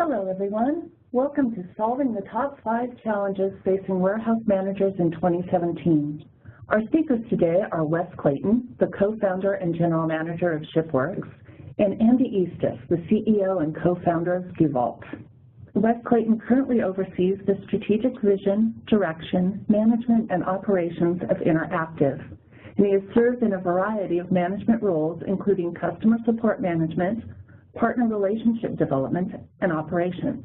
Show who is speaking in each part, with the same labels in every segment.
Speaker 1: Hello, everyone. Welcome to Solving the Top 5 Challenges Facing Warehouse Managers in 2017. Our speakers today are Wes Clayton, the co-founder and general manager of ShipWorks, and Andy Eastis, the CEO and co-founder of SKU Vault. Wes Clayton currently oversees the strategic vision, direction, management, and operations of Interactive, and he has served in a variety of management roles, including customer support management, partner relationship development, and operations.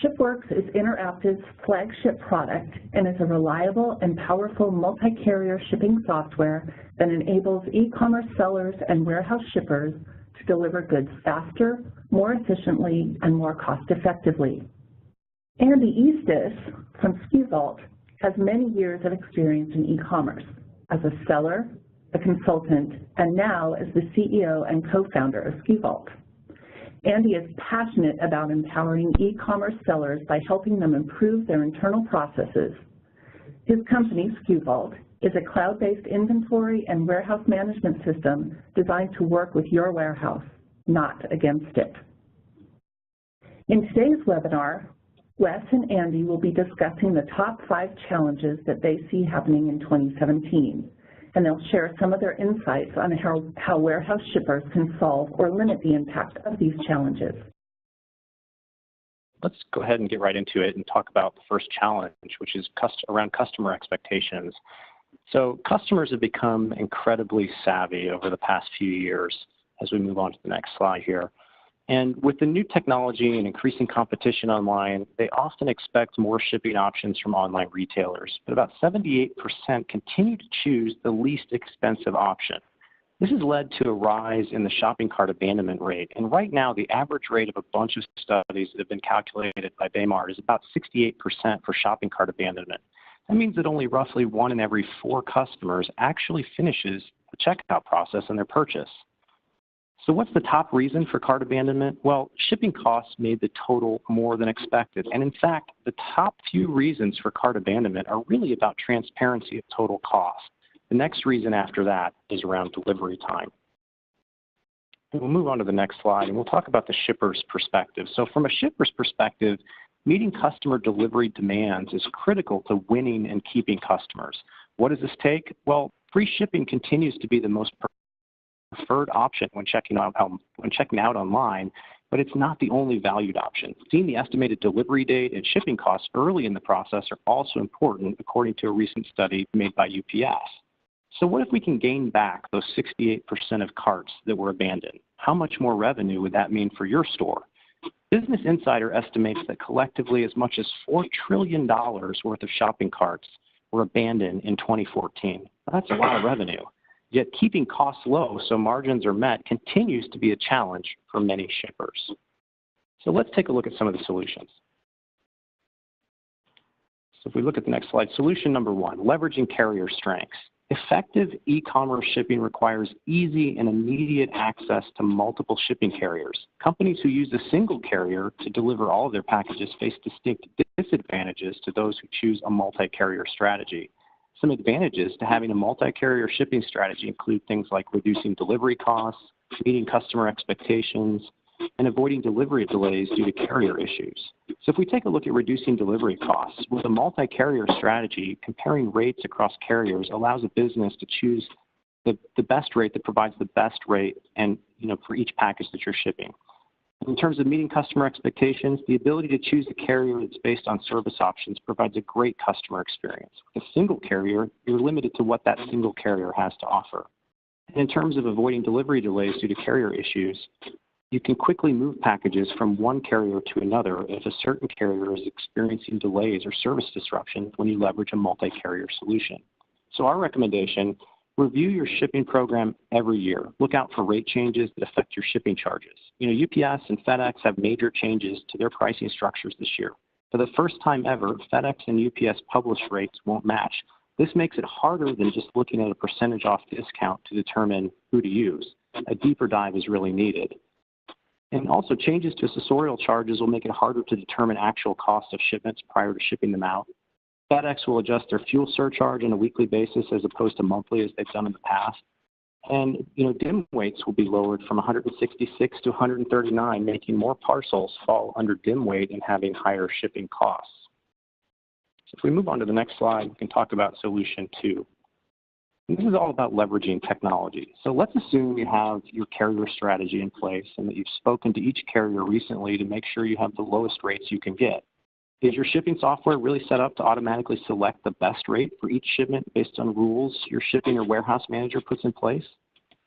Speaker 1: ShipWorks is Interactive's flagship product and is a reliable and powerful multi-carrier shipping software that enables e-commerce sellers and warehouse shippers to deliver goods faster, more efficiently, and more cost-effectively. Andy Eastis from SKU Vault has many years of experience in e-commerce as a seller, a consultant, and now as the CEO and co-founder of SKU Vault. Andy is passionate about empowering e-commerce sellers by helping them improve their internal processes. His company, SKU Vault, is a cloud-based inventory and warehouse management system designed to work with your warehouse, not against it. In today's webinar, Wes and Andy will be discussing the top 5 challenges that they see happening in 2017, and they'll share some of their insights on how warehouse shippers can solve or limit the impact of these challenges.
Speaker 2: Let's go ahead and get right into it and talk about the first challenge, which is around customer expectations. So customers have become incredibly savvy over the past few years as we move on to the next slide here. And with the new technology and increasing competition online, they often expect more shipping options from online retailers, but about 78% continue to choose the least expensive option. This has led to a rise in the shopping cart abandonment rate, and right now the average rate of a bunch of studies that have been calculated by Baymart is about 68% for shopping cart abandonment. That means that only roughly 1 in every 4 customers actually finishes the checkout process in their purchase. So what's the top reason for cart abandonment? Well, shipping costs made the total more than expected. And in fact, the top few reasons for cart abandonment are really about transparency of total cost. The next reason after that is around delivery time. And we'll move on to the next slide, and we'll talk about the shipper's perspective. So from a shipper's perspective, meeting customer delivery demands is critical to winning and keeping customers. What does this take? Well, free shipping continues to be the most preferred option when checking out online, but it's not the only valued option. Seeing the estimated delivery date and shipping costs early in the process are also important, according to a recent study made by UPS. So what if we can gain back those 68% of carts that were abandoned? How much more revenue would that mean for your store? Business Insider estimates that collectively as much as $4 trillion worth of shopping carts were abandoned in 2014. That's a lot of revenue. Yet keeping costs low so margins are met continues to be a challenge for many shippers. So let's take a look at some of the solutions. So if we look at the next slide, solution number 1, leveraging carrier strengths. Effective e-commerce shipping requires easy and immediate access to multiple shipping carriers. Companies who use a single carrier to deliver all of their packages face distinct disadvantages to those who choose a multi-carrier strategy. Some advantages to having a multi-carrier shipping strategy include things like reducing delivery costs, meeting customer expectations, and avoiding delivery delays due to carrier issues. So if we take a look at reducing delivery costs, with a multi-carrier strategy, comparing rates across carriers allows a business to choose the best rate that provides the best rate and for each package that you're shipping. In terms of meeting customer expectations, the ability to choose a carrier that's based on service options provides a great customer experience. With a single carrier, you're limited to what that single carrier has to offer. And in terms of avoiding delivery delays due to carrier issues, you can quickly move packages from one carrier to another if a certain carrier is experiencing delays or service disruption when you leverage a multi-carrier solution. So our recommendation, review your shipping program every year. Look out for rate changes that affect your shipping charges. UPS and FedEx have major changes to their pricing structures this year. For the first time ever, FedEx and UPS published rates won't match. This makes it harder than just looking at a percentage off discount to determine who to use. A deeper dive is really needed. And also, changes to accessorial charges will make it harder to determine actual cost of shipments prior to shipping them out. FedEx will adjust their fuel surcharge on a weekly basis as opposed to monthly as they've done in the past. And dim weights will be lowered from 166 to 139, making more parcels fall under dim weight and having higher shipping costs. So if we move on to the next slide, we can talk about solution 2. And this is all about leveraging technology. So let's assume you have your carrier strategy in place and that you've spoken to each carrier recently to make sure you have the lowest rates you can get. Is your shipping software really set up to automatically select the best rate for each shipment based on rules your shipping or warehouse manager puts in place?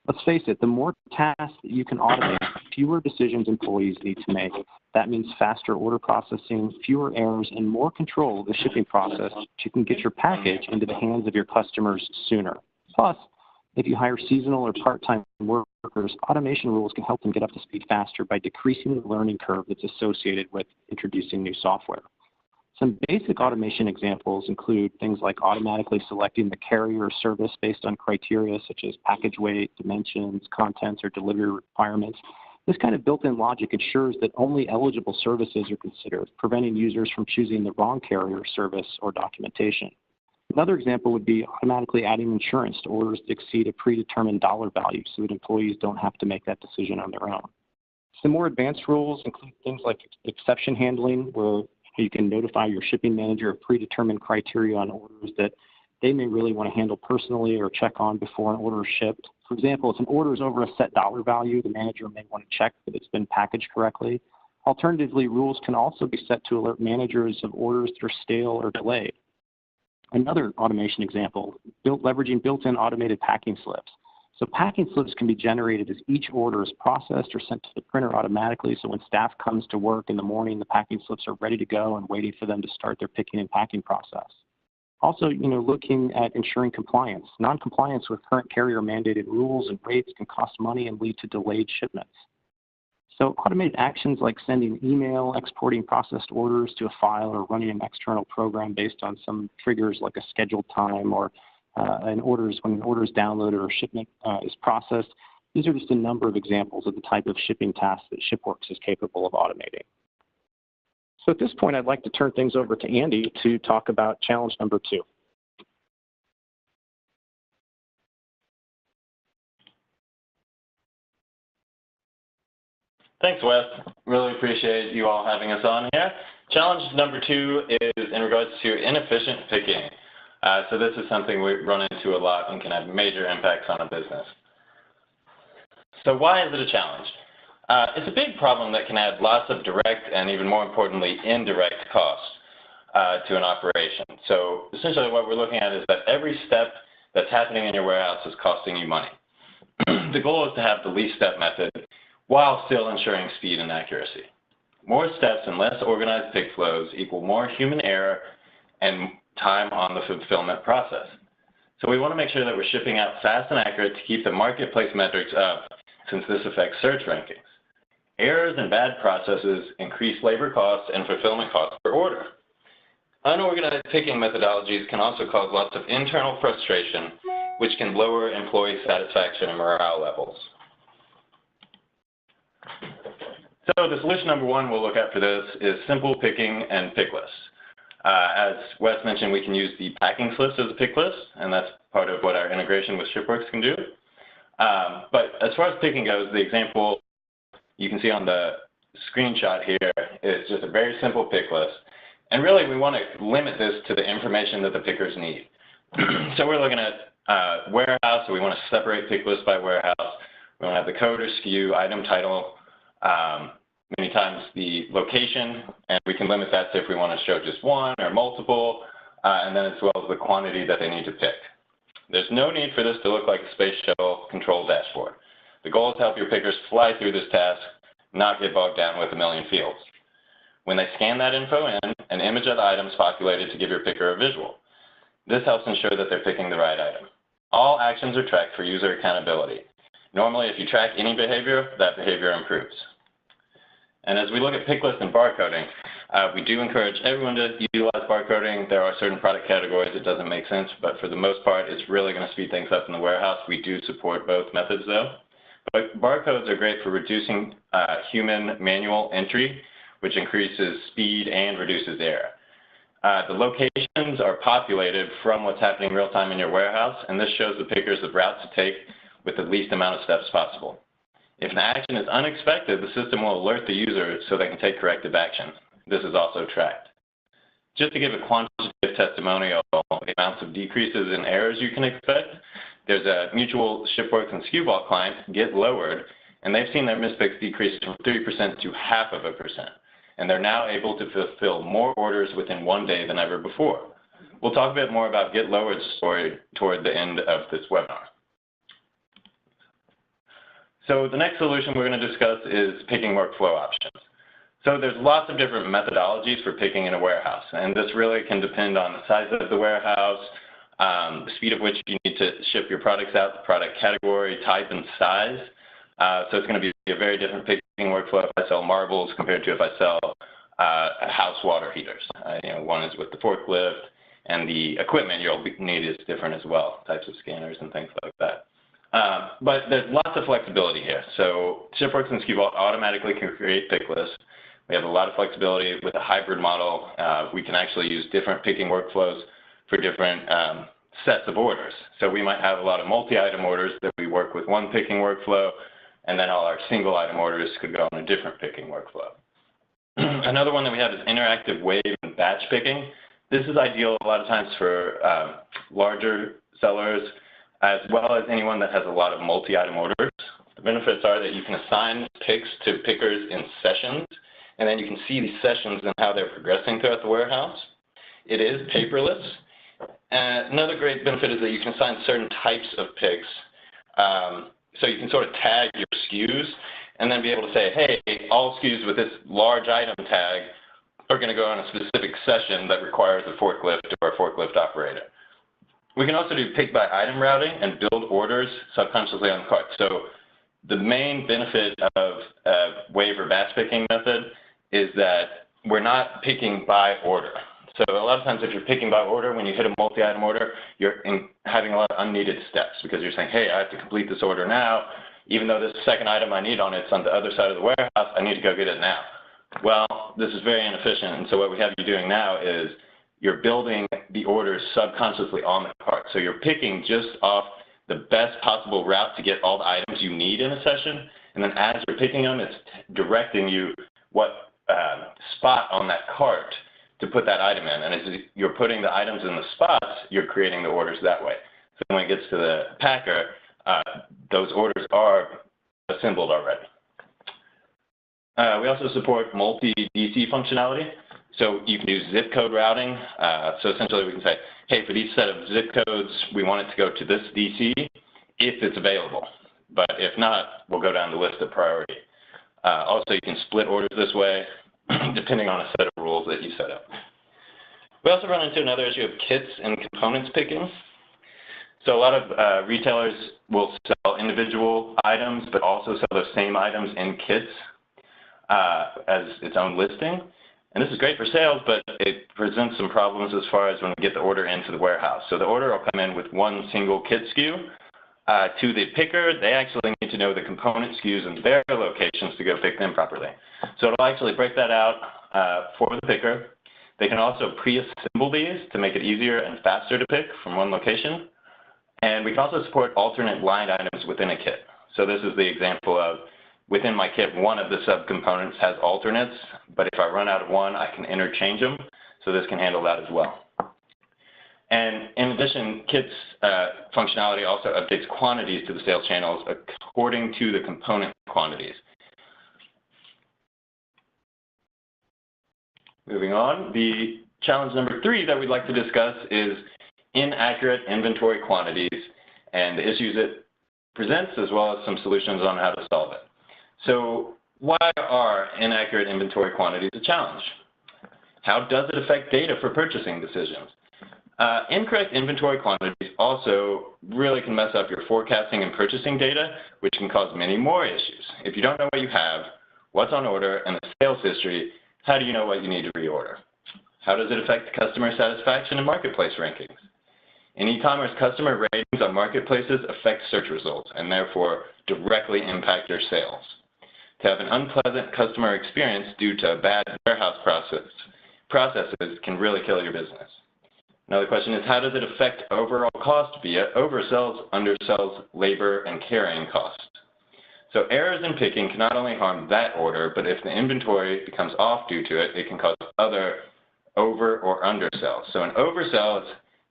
Speaker 2: Let's face it, the more tasks that you can automate, fewer decisions employees need to make. That means faster order processing, fewer errors, and more control of the shipping process so you can get your package into the hands of your customers sooner. Plus, if you hire seasonal or part-time workers, automation rules can help them get up to speed faster by decreasing the learning curve that's associated with introducing new software. Some basic automation examples include things like automatically selecting the carrier or service based on criteria such as package weight, dimensions, contents, or delivery requirements. This kind of built-in logic ensures that only eligible services are considered, preventing users from choosing the wrong carrier, service, or documentation. Another example would be automatically adding insurance to orders that exceed a predetermined dollar value so that employees don't have to make that decision on their own. Some more advanced rules include things like exception handling, where you can notify your shipping manager of predetermined criteria on orders that they may really want to handle personally or check on before an order is shipped. For example, if an order is over a set dollar value, the manager may want to check that it's been packaged correctly. Alternatively, rules can also be set to alert managers of orders that are stale or delayed. Another automation example, leveraging built-in automated packing slips. So packing slips can be generated as each order is processed or sent to the printer automatically, so when staff comes to work in the morning, the packing slips are ready to go and waiting for them to start their picking and packing process. Also, looking at ensuring compliance. Non-compliance with current carrier mandated rules and rates can cost money and lead to delayed shipments. So automated actions like sending email, exporting processed orders to a file, or running an external program based on some triggers like a scheduled time or when an order is downloaded or shipment is processed. These are just a number of examples of the type of shipping tasks that ShipWorks is capable of automating. So at this point, I'd like to turn things over to Andy to talk about challenge number 2.
Speaker 3: Thanks, Wes. Really appreciate you all having us on here. Challenge number 2 is in regards to inefficient picking. So this is something we run into a lot and can have major impacts on a business. So why is it a challenge? It's a big problem that can add lots of direct and, even more importantly, indirect costs to an operation. So essentially what we're looking at is that every step that's happening in your warehouse is costing you money. The goal is to have the least step method while still ensuring speed and accuracy. More steps and less organized pick flows equal more human error and time on the fulfillment process. So we want to make sure that we're shipping out fast and accurate to keep the marketplace metrics up, since this affects search rankings. Errors and bad processes increase labor costs and fulfillment costs per order. Unorganized picking methodologies can also cause lots of internal frustration, which can lower employee satisfaction and morale levels. So the solution number 1 we'll look at for this is simple picking and pick lists. As Wes mentioned, we can use the packing slips as a pick list, and that's part of what our integration with ShipWorks can do. But as far as picking goes, the example you can see on the screenshot here is just a very simple pick list. And really, we want to limit this to the information that the pickers need. So we're looking at warehouse, so we want to separate pick lists by warehouse. We want to have the code or SKU, item title, many times the location, and we can limit that to if we want to show just one or multiple, and then as well as the quantity that they need to pick. There's no need for this to look like a space shuttle control dashboard. The goal is to help your pickers fly through this task, not get bogged down with a million fields. When they scan that info in, an image of the item is populated to give your picker a visual. This helps ensure that they're picking the right item. All actions are tracked for user accountability. Normally, if you track any behavior, that behavior improves. And as we look at pick list and barcoding, we do encourage everyone to utilize barcoding. There are certain product categories it doesn't make sense, but for the most part, it's really going to speed things up in the warehouse. We do support both methods, though. But barcodes are great for reducing human manual entry, which increases speed and reduces error. The locations are populated from what's happening real time in your warehouse, and this shows the pickers the route to take with the least amount of steps possible. If an action is unexpected, the system will alert the user so they can take corrective action. This is also tracked. Just to give a quantitative testimonial of the amounts of decreases in errors you can expect, there's a mutual ShipWorks and SkuVault client, GetLowCycles, and they've seen their mispicks decrease from 3% to 0.5%. And they're now able to fulfill more orders within 1 day than ever before. We'll talk a bit more about GetLowCycles' story toward the end of this webinar. So the next solution we're going to discuss is picking workflow options. So there's lots of different methodologies for picking in a warehouse, and this really can depend on the size of the warehouse, the speed at which you need to ship your products out, the product category, type, and size. So it's going to be a very different picking workflow if I sell marbles compared to if I sell house water heaters. One is with the forklift, and the equipment you'll need is different as well, types of scanners and things like that. But there's lots of flexibility here. So ShipWorks and SkuVault automatically can create pick lists. We have a lot of flexibility with a hybrid model. We can actually use different picking workflows for different sets of orders. So we might have a lot of multi-item orders that we work with one picking workflow, and then all our single item orders could go on a different picking workflow. Another one that we have is interactive wave and batch picking. This is ideal a lot of times for larger sellers, as well as anyone that has a lot of multi-item orders. The benefits are that you can assign picks to pickers in sessions, and then you can see these sessions and how they're progressing throughout the warehouse. It is paperless. Another great benefit is that you can assign certain types of picks. So you can sort of tag your SKUs and then be able to say, hey, all SKUs with this large item tag are going to go on a specific session that requires a forklift or a forklift operator. We can also do pick by item routing and build orders subconsciously on the cart. So the main benefit of a wave or batch picking method is that we're not picking by order. So a lot of times if you're picking by order, when you hit a multi-item order, you're having a lot of unneeded steps because you're saying, hey, I have to complete this order now. Even though this second item I need on it's on the other side of the warehouse, I need to go get it now. Well, this is very inefficient, and so what we have you doing now is you're building the orders subconsciously on the cart. So you're picking just off the best possible route to get all the items you need in a session, and then as you're picking them, it's directing you what spot on that cart to put that item in. And as you're putting the items in the spots, you're creating the orders that way. So when it gets to the packer, those orders are assembled already. We also support multi-DC functionality. So you can do zip code routing. So essentially we can say, hey, for each set of zip codes, we want it to go to this DC if it's available. But if not, we'll go down the list of priority. Also, you can split orders this way, depending on a set of rules that you set up. We also run into another issue of kits and components picking. So a lot of retailers will sell individual items, but also sell those same items in kits as its own listing. And this is great for sales, but it presents some problems as far as when we get the order into the warehouse. So the order will come in with one single kit SKU. To the picker, they actually need to know the component SKUs in their locations to go pick them properly. So it'll actually break that out for the picker. They can also pre-assemble these to make it easier and faster to pick from one location. And we can also support alternate line items within a kit. So this is the example of within my kit, one of the subcomponents has alternates, but if I run out of one, I can interchange them. So this can handle that as well. And in addition, Kit's functionality also updates quantities to the sales channels according to the component quantities. Moving on, the challenge number 3 that we'd like to discuss is inaccurate inventory quantities and the issues it presents, as well as some solutions on how to solve it. So why are inaccurate inventory quantities a challenge? How does it affect data for purchasing decisions? Incorrect inventory quantities also really can mess up your forecasting and purchasing data, which can cause many more issues. If you don't know what you have, what's on order, and the sales history, how do you know what you need to reorder? How does it affect customer satisfaction and marketplace rankings? In e-commerce, customer ratings on marketplaces affect search results and therefore directly impact your sales. To have an unpleasant customer experience due to bad warehouse processes can really kill your business. Another question is, how does it affect overall cost via oversells, undersells, labor, and carrying costs? So errors in picking can not only harm that order, but if the inventory becomes off due to it, it can cause other over or undersells. So an oversell is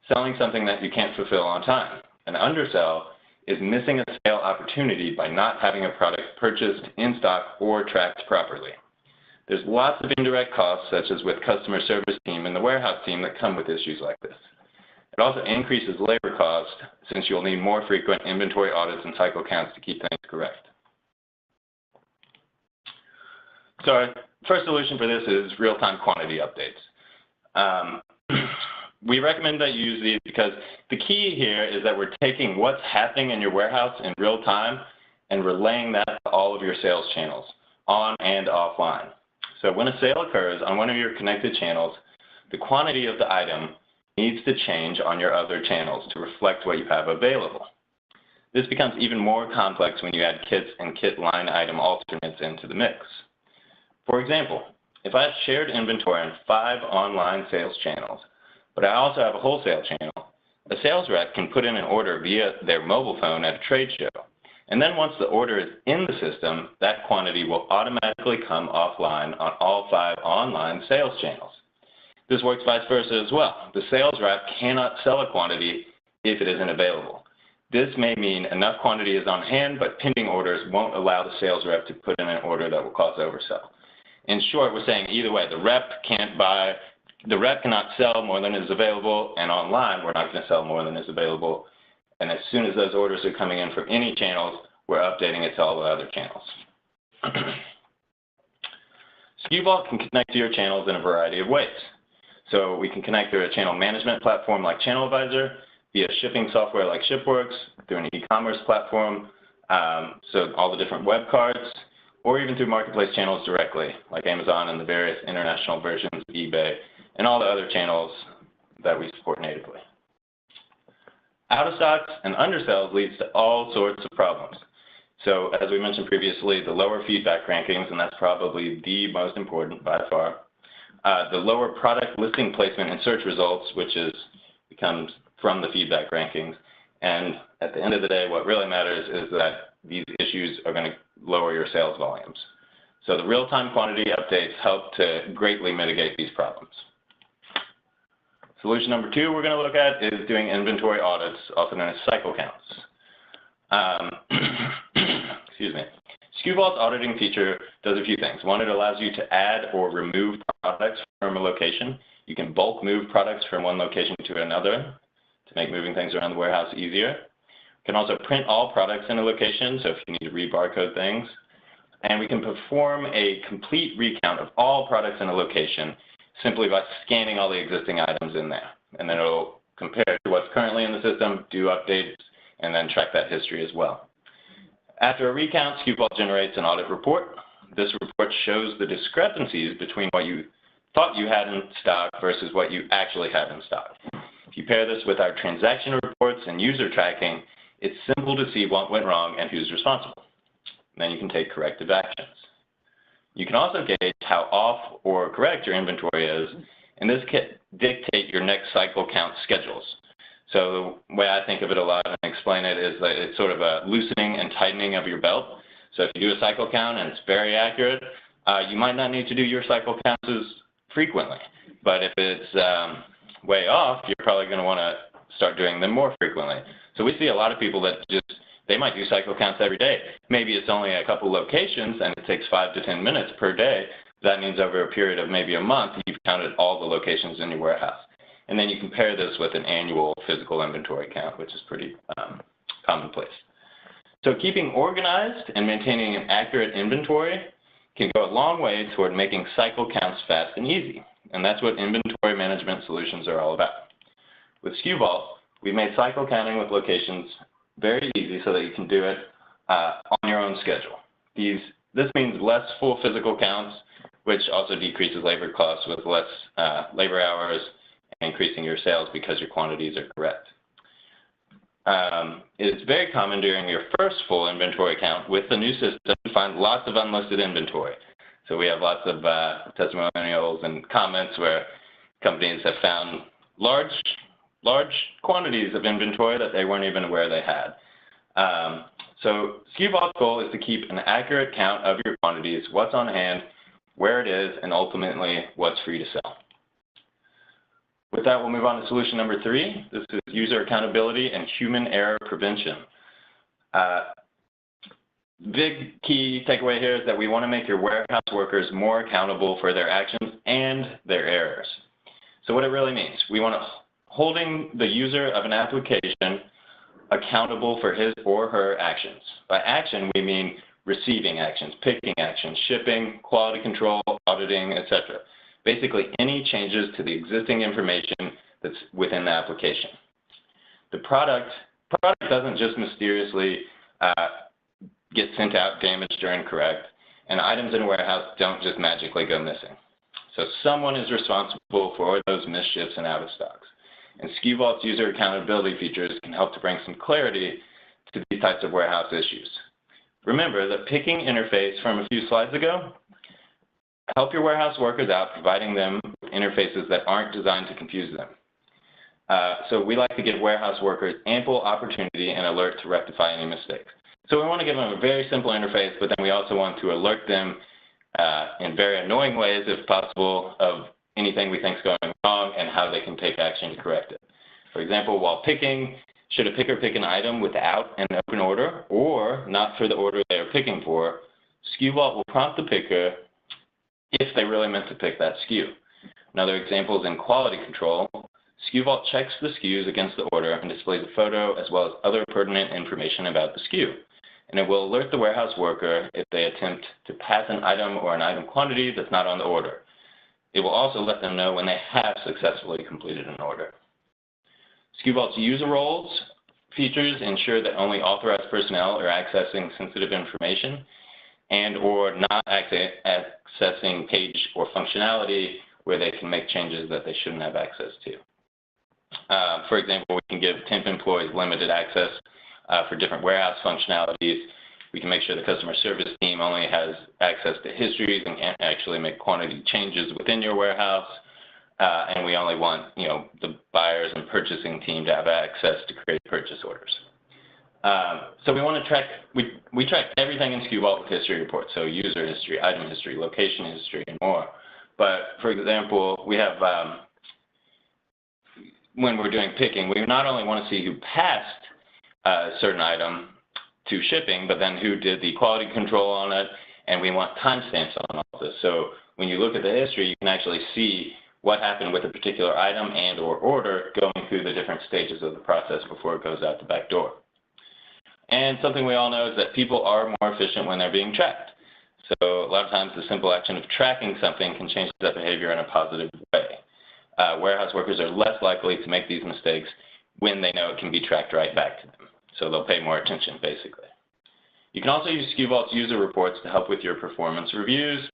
Speaker 3: selling something that you can't fulfill on time. An undersell is missing a sale opportunity by not having a product purchased in stock or tracked properly. There's lots of indirect costs, such as with customer service team and the warehouse team, that come with issues like this. It also increases labor cost, since you'll need more frequent inventory audits and cycle counts to keep things correct. So our first solution for this is real-time quantity updates. We recommend that you use these because the key here is that we're taking what's happening in your warehouse in real time and relaying that to all of your sales channels, on and offline. So when a sale occurs on one of your connected channels, the quantity of the item needs to change on your other channels to reflect what you have available. This becomes even more complex when you add kits and kit line item alternates into the mix. For example, if I have shared inventory on 5 online sales channels, but I also have a wholesale channel, a sales rep can put in an order via their mobile phone at a trade show. And then once the order is in the system, that quantity will automatically come offline on all 5 online sales channels. This works vice versa as well. The sales rep cannot sell a quantity if it isn't available. This may mean enough quantity is on hand, but pending orders won't allow the sales rep to put in an order that will cause oversell. In short, we're saying either way, the rep cannot sell more than is available, and online, we're not going to sell more than is available. And as soon as those orders are coming in from any channels, we're updating it to all the other channels. SKU Vault can connect to your channels in a variety of ways. So we can connect through a channel management platform like Channel Advisor, via shipping software like ShipWorks, through an e-commerce platform, so all the different web cards, or even through marketplace channels directly, like Amazon and the various international versions of eBay, and all the other channels that we support natively. Out of stocks and undersells leads to all sorts of problems. So as we mentioned previously, the lower feedback rankings, and that's probably the most important by far. The lower product listing placement in search results, which comes from the feedback rankings. And at the end of the day, what really matters is that these issues are going to lower your sales volumes. So the real-time quantity updates help to greatly mitigate these problems. Solution number 2 we're going to look at is doing inventory audits, also known as cycle counts. Excuse me. SKU Vault's auditing feature does a few things. One, it allows you to add or remove products from a location. You can bulk move products from one location to another to make moving things around the warehouse easier. You can also print all products in a location, so if you need to re-barcode things. And we can perform a complete recount of all products in a location simply by scanning all the existing items in there. And then it'll compare to what's currently in the system, do updates, and then track that history as well. After a recount, SKU Vault generates an audit report. This report shows the discrepancies between what you thought you had in stock versus what you actually have in stock. If you pair this with our transaction reports and user tracking, it's simple to see what went wrong and who's responsible. And then you can take corrective actions. You can also gauge how off or correct your inventory is, and this can dictate your next cycle count schedules. So the way I think of it a lot and explain it is that it's sort of a loosening and tightening of your belt. So if you do a cycle count and it's very accurate, you might not need to do your cycle counts as frequently. But if it's way off, you're probably going to want to start doing them more frequently. So we see a lot of people that they might do cycle counts every day. Maybe it's only a couple locations and it takes 5 to 10 minutes per day. That means over a period of maybe a month, you've counted all the locations in your warehouse. And then you compare this with an annual physical inventory count, which is pretty commonplace. So keeping organized and maintaining an accurate inventory can go a long way toward making cycle counts fast and easy. And that's what inventory management solutions are all about. With SKU Vault, we've made cycle counting with locations very easy so that you can do it on your own schedule. This means less full physical counts, which also decreases labor costs with less labor hours, and increasing your sales because your quantities are correct. It's very common during your first full inventory count with the new system to find lots of unlisted inventory. So we have lots of testimonials and comments where companies have found large large quantities of inventory that they weren't even aware they had. So SKU Vault's goal is to keep an accurate count of your quantities, what's on hand, where it is, and ultimately what's free to sell. With that, we'll move on to solution number 3. This is user accountability and human error prevention. Big key takeaway here is that we want to make your warehouse workers more accountable for their actions and their errors. So what it really means, we want to holding the user of an application accountable for his or her actions. By action, we mean receiving actions, picking actions, shipping, quality control, auditing, etc. Basically, any changes to the existing information that's within the application. The product doesn't just mysteriously get sent out damaged or incorrect, and items in a warehouse don't just magically go missing. So someone is responsible for those missed ships and out of stocks. And SKU Vault's user accountability features can help to bring some clarity to these types of warehouse issues. Remember, the picking interface from a few slides ago, help your warehouse workers out, providing them interfaces that aren't designed to confuse them. So we like to give warehouse workers ample opportunity and alert to rectify any mistakes. So we want to give them a very simple interface, but then we also want to alert them in very annoying ways, if possible, of anything we think is going wrong and how they can take action to correct it. For example, while picking, should a picker pick an item without an open order or not for the order they are picking for, SKU Vault will prompt the picker if they really meant to pick that SKU. Another example is in quality control. SKU Vault checks the SKUs against the order and displays a photo as well as other pertinent information about the SKU. And it will alert the warehouse worker if they attempt to pass an item or an item quantity that's not on the order. It will also let them know when they have successfully completed an order. SKU Vault's user roles features ensure that only authorized personnel are accessing sensitive information and or not accessing page or functionality where they can make changes that they shouldn't have access to. For example, we can give temp employees limited access for different warehouse functionalities. We can make sure the customer service team only has access to histories and can't actually make quantity changes within your warehouse. And we only want, the buyers and purchasing team to have access to create purchase orders. So we want to track, we track everything in SKU Vault with history reports, so user history, item history, location history, and more. But for example, we have, when we're doing picking, we not only want to see who passed a certain item to shipping, but then who did the quality control on it, and we want timestamps on all this. So when you look at the history, you can actually see what happened with a particular item and or order going through the different stages of the process before it goes out the back door. And something we all know is that people are more efficient when they're being tracked. So a lot of times the simple action of tracking something can change that behavior in a positive way. Warehouse workers are less likely to make these mistakes when they know it can be tracked right back to them. So they'll pay more attention, basically. You can also use SKU Vault's user reports to help with your performance reviews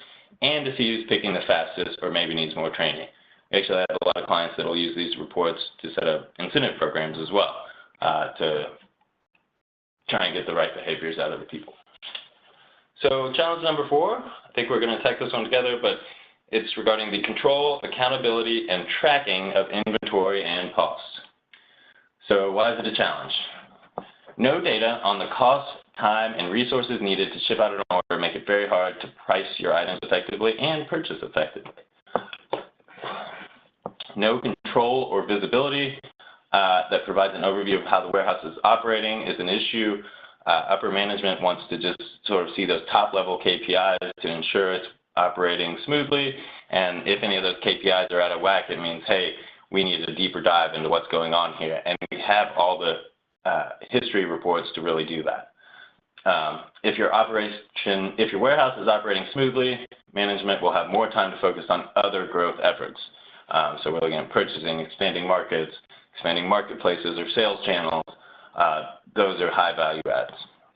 Speaker 3: and to see who's picking the fastest or maybe needs more training. We actually have a lot of clients that will use these reports to set up incentive programs as well to try and get the right behaviors out of the people. So challenge number 4, I think we're going to attack this one together, but it's regarding the control, accountability, and tracking of inventory and costs. So why is it a challenge? No data on the cost, time, and resources needed to ship out an order make it very hard to price your items effectively and purchase effectively. No control or visibility that provides an overview of how the warehouse is operating is an issue. Upper management wants to just sort of see those top-level KPIs to ensure it's operating smoothly, and if any of those KPIs are out of whack, it means, hey, we need a deeper dive into what's going on here, and we have all the history reports to really do that. If your warehouse is operating smoothly, management will have more time to focus on other growth efforts. So we're looking at purchasing, expanding markets, expanding marketplaces or sales channels. Those are high value adds.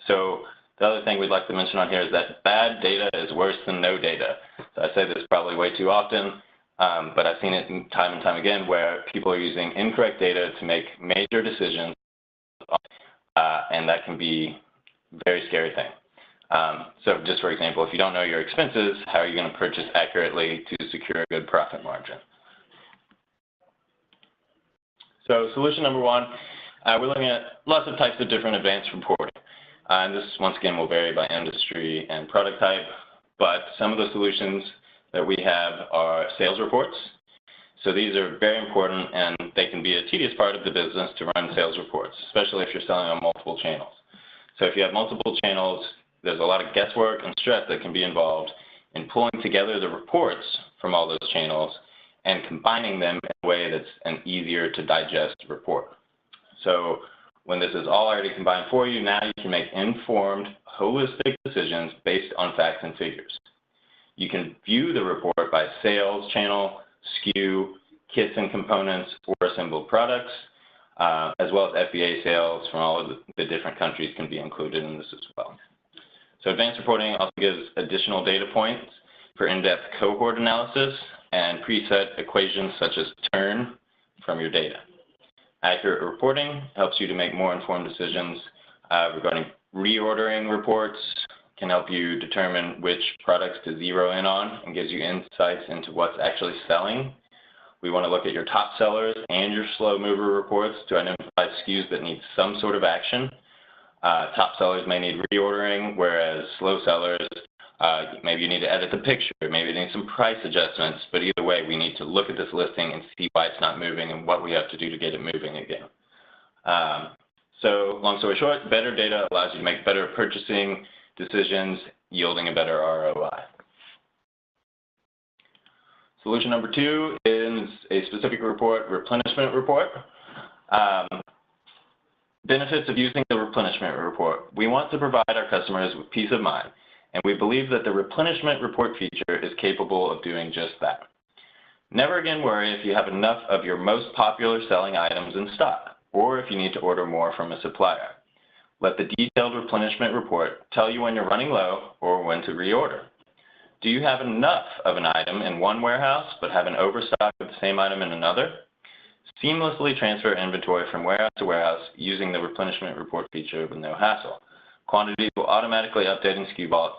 Speaker 3: So the other thing we'd like to mention on here is that bad data is worse than no data. So I say this probably way too often, but I've seen it time and time again where people are using incorrect data to make major decisions, and that can be a very scary thing. So just for example, if you don't know your expenses, how are you going to purchase accurately to secure a good profit margin? So solution number one, we're looking at lots of types of different advanced reporting. And this, once again, will vary by industry and product type, but some of the solutions that we have are sales reports. So these are very important, and they can be a tedious part of the business to run sales reports, especially if you're selling on multiple channels. So if you have multiple channels, there's a lot of guesswork and stress that can be involved in pulling together the reports from all those channels and combining them in a way that's an easier to digest report. So when this is all already combined for you, now you can make informed, holistic decisions based on facts and figures. You can view the report by sales channel, SKU, kits and components, or assembled products, as well as FBA sales from all of the different countries can be included in this as well. So advanced reporting also gives additional data points for in-depth cohort analysis and preset equations such as turn from your data. Accurate reporting helps you to make more informed decisions regarding reordering reports, can help you determine which products to zero in on and gives you insights into what's actually selling. We want to look at your top sellers and your slow mover reports to identify SKUs that need some sort of action. Top sellers may need reordering, whereas slow sellers, maybe you need to edit the picture, maybe you need some price adjustments, but either way, we need to look at this listing and see why it's not moving and what we have to do to get it moving again. So long story short, better data allows you to make better purchasing decisions, yielding a better ROI. Solution number two is a specific report, Replenishment Report. Benefits of using the Replenishment Report. We want to provide our customers with peace of mind, and we believe that the Replenishment Report feature is capable of doing just that. Never again worry if you have enough of your most popular selling items in stock, or if you need to order more from a supplier. Let the detailed Replenishment Report tell you when you're running low or when to reorder. Do you have enough of an item in one warehouse but have an overstock of the same item in another? Seamlessly transfer inventory from warehouse to warehouse using the Replenishment Report feature with no hassle. Quantities will automatically update in SKU Vault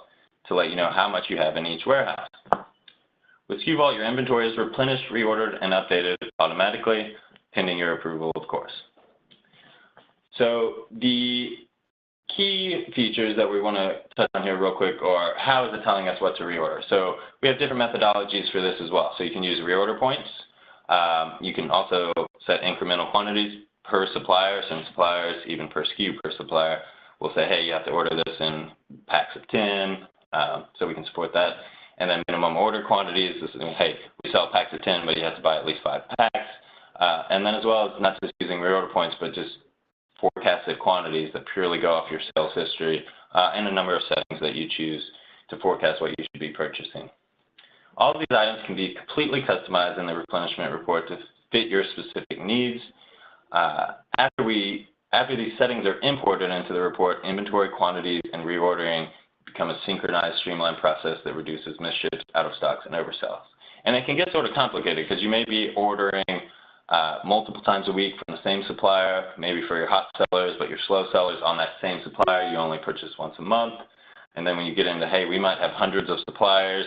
Speaker 3: to let you know how much you have in each warehouse. With SKU Vault, your inventory is replenished, reordered, and updated automatically, pending your approval, of course. So the key features that we want to touch on here real quick are how is it telling us what to reorder. So we have different methodologies for this as well. So you can use reorder points. You can also set incremental quantities per supplier. Some suppliers, even per SKU per supplier, will say, hey, you have to order this in packs of 10. So we can support that. And then minimum order quantities, this is, hey, we sell packs of 10, but you have to buy at least 5 packs. And then as well as not just using reorder points, but just forecasted quantities that purely go off your sales history and a number of settings that you choose to forecast what you should be purchasing. All of these items can be completely customized in the Replenishment Report to fit your specific needs. After these settings are imported into the report, inventory quantities and reordering become a synchronized, streamlined process that reduces misships, out of stocks, and oversells. And it can get sort of complicated because you may be ordering multiple times a week from the same supplier, maybe for your hot sellers, but your slow sellers on that same supplier, you only purchase once a month. And then when you get into, hey, we might have hundreds of suppliers,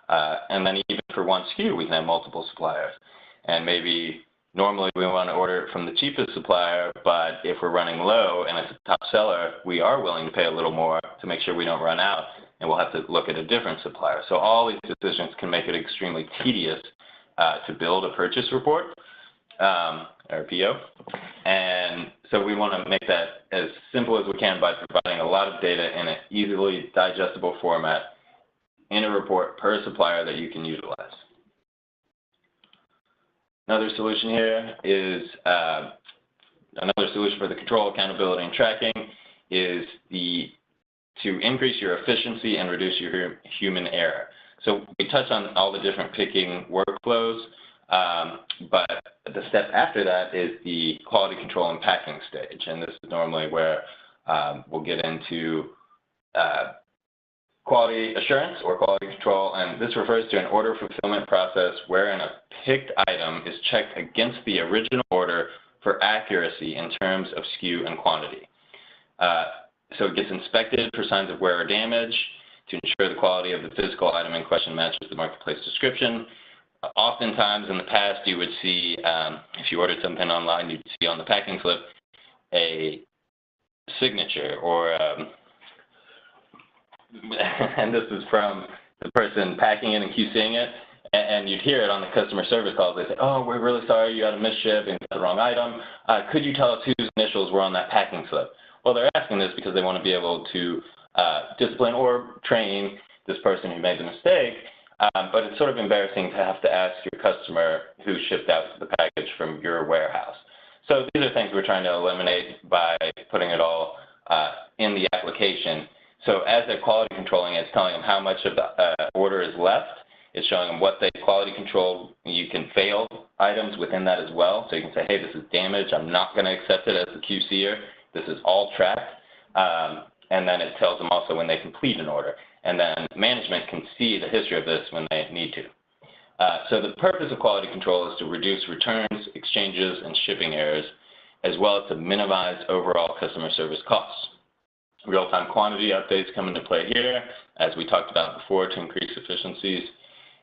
Speaker 3: and then even for one SKU, we can have multiple suppliers. And maybe normally we want to order it from the cheapest supplier, but if we're running low and it's a top seller, we are willing to pay a little more to make sure we don't run out, and we'll have to look at a different supplier. So all these decisions can make it extremely tedious to build a purchase report. Or PO, and so we want to make that as simple as we can by providing a lot of data in an easily digestible format in a report per supplier that you can utilize. Another solution here is, another solution for the control, accountability, and tracking is to increase your efficiency and reduce your human error. So we touched on all the different picking workflows, but the step after that is the quality control and packing stage, and this is normally where we'll get into quality assurance or quality control, and this refers to an order fulfillment process wherein a picked item is checked against the original order for accuracy in terms of SKU and quantity. So it gets inspected for signs of wear or damage to ensure the quality of the physical item in question matches the marketplace description. Oftentimes in the past, you would see, if you ordered something online, you'd see on the packing slip a signature or, and this is from the person packing it and QCing it, and you'd hear it on the customer service calls. They say, oh, we're really sorry, you got a misship and got the wrong item. Could you tell us whose initials were on that packing slip? Well, they're asking this because they want to be able to discipline or train this person who made the mistake, but it's sort of embarrassing to have to ask your customer who shipped out the package from your warehouse. So these are things we're trying to eliminate by putting it all in the application. So as they're quality controlling, it's telling them how much of the order is left. It's showing them what they quality control. You can fail items within that as well. So you can say, hey, this is damaged. I'm not going to accept it as a QCer. This is all tracked. And then it tells them also when they complete an order. And then management can see the history of this when they need to. So the purpose of quality control is to reduce returns, exchanges, and shipping errors, as well as to minimize overall customer service costs. Real-time quantity updates come into play here, as we talked about before, to increase efficiencies.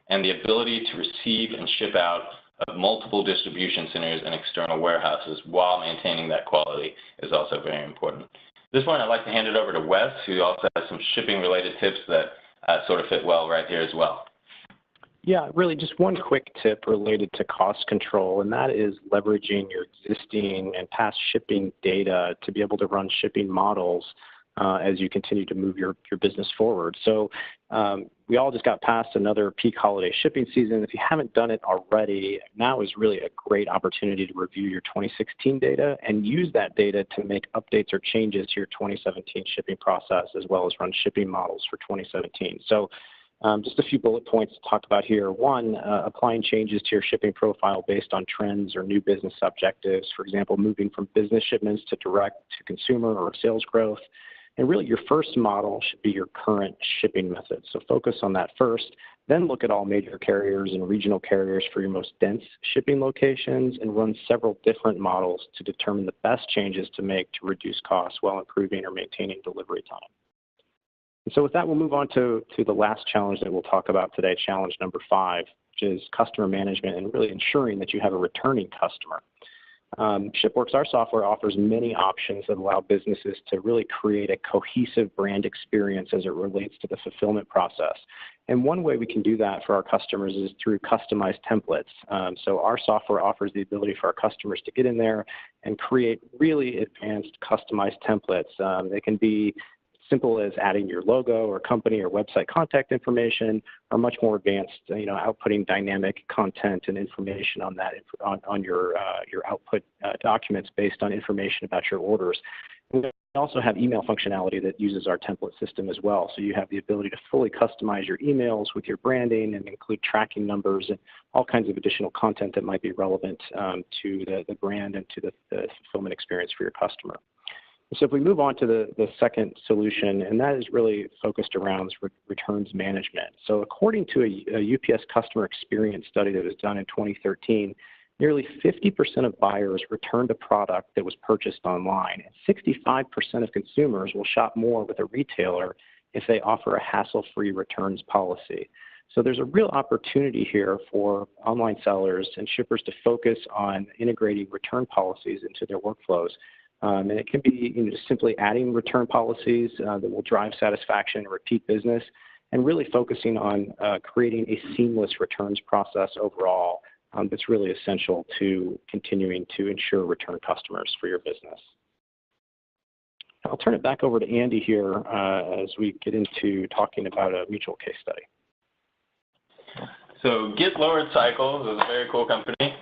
Speaker 3: And the ability to receive and ship out of multiple distribution centers and external warehouses while maintaining that quality is also very important. At this point, I'd like to hand it over to Wes, who also has some shipping-related tips that sort of fit well right here as well.
Speaker 2: Yeah, really just one quick tip related to cost control, and that is leveraging your existing and past shipping data to be able to run shipping models as you continue to move your business forward. So we all just got past another peak holiday shipping season. If you haven't done it already, now is really a great opportunity to review your 2016 data and use that data to make updates or changes to your 2017 shipping process, as well as run shipping models for 2017. So just a few bullet points to talk about here. One, applying changes to your shipping profile based on trends or new business objectives. For example, moving from business shipments to direct to consumer or sales growth. And really your first model should be your current shipping method. So focus on that first, then look at all major carriers and regional carriers for your most dense shipping locations and run several different models to determine the best changes to make to reduce costs while improving or maintaining delivery time. And so with that, we'll move on to the last challenge that we'll talk about today, challenge number 5, which is customer management and really ensuring that you have a returning customer. ShipWorks, our software, offers many options that allow businesses to really create a cohesive brand experience as it relates to the fulfillment process. And one way we can do that for our customers is through customized templates. So our software offers the ability for our customers to get in there and create really advanced customized templates. They can be simple as adding your logo or company or website contact information, or much more advanced, outputting dynamic content and information on that on your output documents based on information about your orders. We also have email functionality that uses our template system as well. So you have the ability to fully customize your emails with your branding and include tracking numbers and all kinds of additional content that might be relevant to the brand and to the fulfillment experience for your customer. So if we move on to the second solution, and that is really focused around returns management. So according to a UPS customer experience study that was done in 2013, nearly 50% of buyers returned a product that was purchased online, and 65% of consumers will shop more with a retailer if they offer a hassle-free returns policy. So there's a real opportunity here for online sellers and shippers to focus on integrating return policies into their workflows. And it can be just simply adding return policies that will drive satisfaction and repeat business, and really focusing on creating a seamless returns process overall that's really essential to continuing to ensure return customers for your business. I'll turn it back over to Andy here as we get into talking about a mutual case study.
Speaker 3: So GetLowCycles is a very cool company.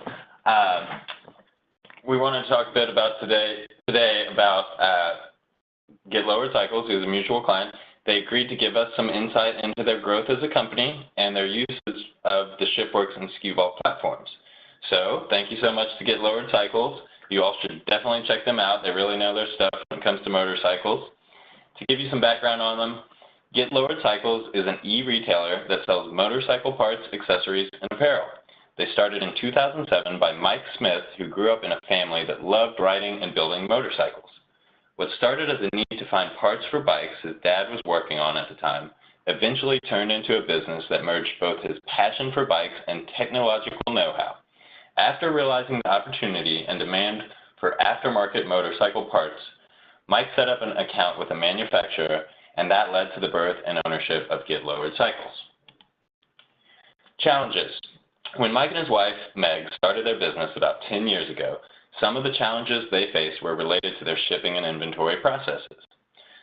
Speaker 3: We want to talk a bit about today about GetLowCycles, who's a mutual client. They agreed to give us some insight into their growth as a company and their usage of the ShipWorks and SKU Vault platforms. So thank you so much to GetLowCycles. You all should definitely check them out. They really know their stuff when it comes to motorcycles. To give you some background on them, GetLowCycles is an e-retailer that sells motorcycle parts, accessories, and apparel. They started in 2007 by Mike Smith, who grew up in a family that loved riding and building motorcycles. What started as a need to find parts for bikes his dad was working on at the time eventually turned into a business that merged both his passion for bikes and technological know-how. After realizing the opportunity and demand for aftermarket motorcycle parts, Mike set up an account with a manufacturer, and that led to the birth and ownership of GetLowCycles. Challenges. When Mike and his wife, Meg, started their business about 10 years ago, some of the challenges they faced were related to their shipping and inventory processes.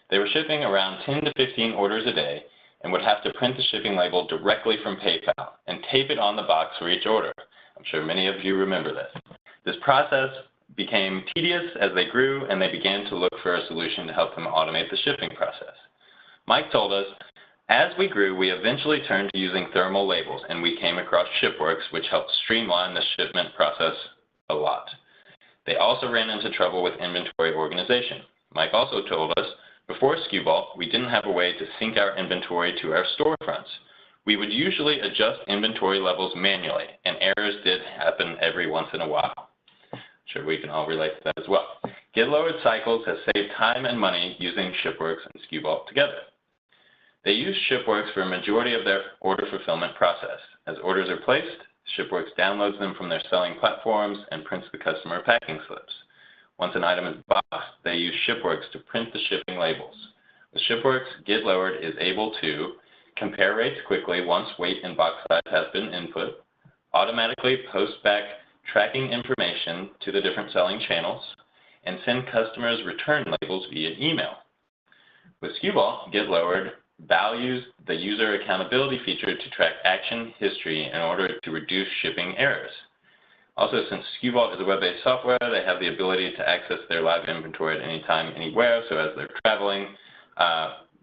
Speaker 3: They were shipping around 10 to 15 orders a day and would have to print the shipping label directly from PayPal and tape it on the box for each order. I'm sure many of you remember this. This process became tedious as they grew, and they began to look for a solution to help them automate the shipping process. Mike told us, as we grew, we eventually turned to using thermal labels, and we came across ShipWorks, which helped streamline the shipment process a lot. They also ran into trouble with inventory organization. Mike also told us, before SKU Vault, we didn't have a way to sync our inventory to our storefronts. We would usually adjust inventory levels manually, and errors did happen every once in a while. I'm sure we can all relate to that as well. GetLowCycles has saved time and money using ShipWorks and SKU Vault together. They use ShipWorks for a majority of their order fulfillment process. As orders are placed, ShipWorks downloads them from their selling platforms and prints the customer packing slips. Once an item is boxed, they use ShipWorks to print the shipping labels. With ShipWorks, GetLowered is able to compare rates quickly once weight and box size has been input, automatically post back tracking information to the different selling channels, and send customers return labels via email. With SKU Vault, GetLowered values the user accountability feature to track action history in order to reduce shipping errors. Also, since SKU Vault is a web-based software, they have the ability to access their live inventory at any time, anywhere, so as they're traveling,